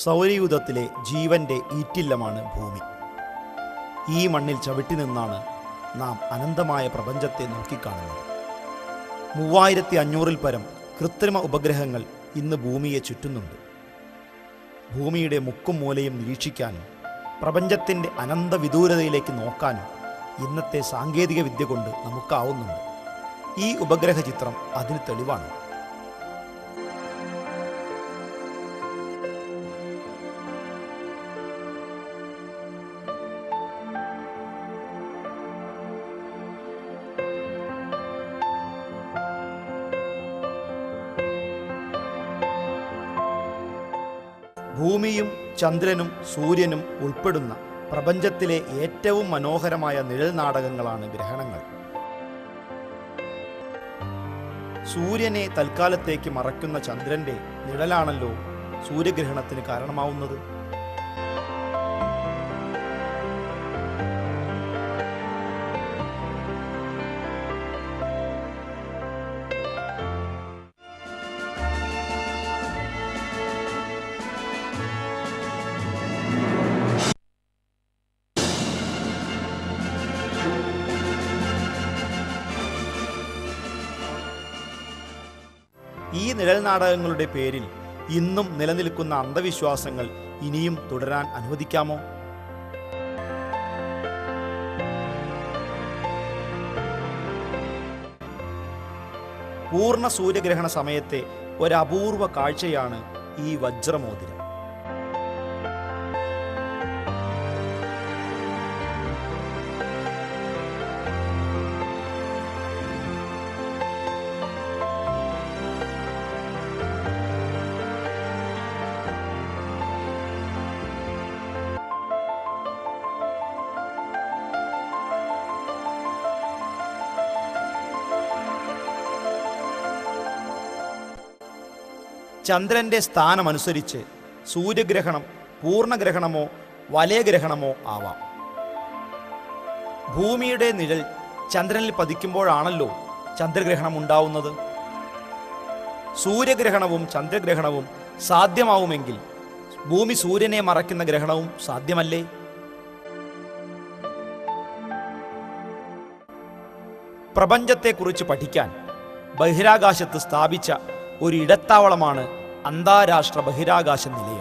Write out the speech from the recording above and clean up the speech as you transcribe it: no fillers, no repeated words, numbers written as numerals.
സൗരയൂഥത്തിലെ ജീവന്റെ ഈറ്റില്ലമാണ് ഭൂമി. ഈ മണ്ണിൽ ചവിട്ടി നിന്നാണ് നാം അനന്തമായ പ്രപഞ്ചത്തെ നോക്കിക്കാണുന്നത്. 3500-ൽ പരം കൃത്രിമ ഉപഗ്രഹങ്ങൾ ഇന്ന് ഭൂമിയെ ചുറ്റുന്നുണ്ട്. ഭൂമിയുടെ മുക്കും മൂലയും നിരീക്ഷിക്കാനും പ്രപഞ്ചത്തിൻ്റെ അനന്തവിദൂരതയിലേക്ക് നോക്കാനും ഇന്നത്തെ സാങ്കേതിക വിദ്യ കൊണ്ട് നമുക്കാവുന്നുണ്ട്. ഈ ഉപഗ്രഹ ചിത്രം അതിന് തെളിവാണ്. ഭൂമിയും ചന്ദ്രനും സൂര്യനും ഉൾപ്പെടുന്ന പ്രപഞ്ചത്തിലെ ഏറ്റവും മനോഹരമായ നിഴൽ നാടകങ്ങളാണ് ഗ്രഹണങ്ങൾ. സൂര്യനെ തൽക്കാലത്തേക്ക് മറയ്ക്കുന്ന ചന്ദ്രന്റെ നിഴലാണല്ലോ സൂര്യഗ്രഹണത്തിന് കാരണമാവുന്നത്. ഈ നിഴൽ നാടകങ്ങളുടെ പേരിൽ ഇന്നും നിലനിൽക്കുന്ന അന്ധവിശ്വാസങ്ങൾ ഇനിയും തുടരാൻ അനുവദിക്കാമോ? പൂർണ്ണ സൂര്യഗ്രഹണ സമയത്തെ ഒരപൂർവ കാഴ്ചയാണ് ഈ വജ്രമോതിരം. ചന്ദ്രന്റെ സ്ഥാനമനുസരിച്ച് സൂര്യഗ്രഹണം പൂർണ്ണഗ്രഹണമോ വലയഗ്രഹണമോ ആവാം. ഭൂമിയുടെ നിഴൽ ചന്ദ്രനിൽ പതിക്കുമ്പോഴാണല്ലോ ചന്ദ്രഗ്രഹണം ഉണ്ടാവുന്നത്. സൂര്യഗ്രഹണവും ചന്ദ്രഗ്രഹണവും സാധ്യമാവുമെങ്കിൽ ഭൂമി സൂര്യനെ മറയ്ക്കുന്ന ഗ്രഹണവും സാധ്യമല്ലേ? പ്രപഞ്ചത്തെക്കുറിച്ച് പഠിക്കാൻ ബഹിരാകാശത്ത് സ്ഥാപിച്ച ഒരു ഇടത്താവളമാണ് അന്താരാഷ്ട്ര ബഹിരാകാശ നിലയം.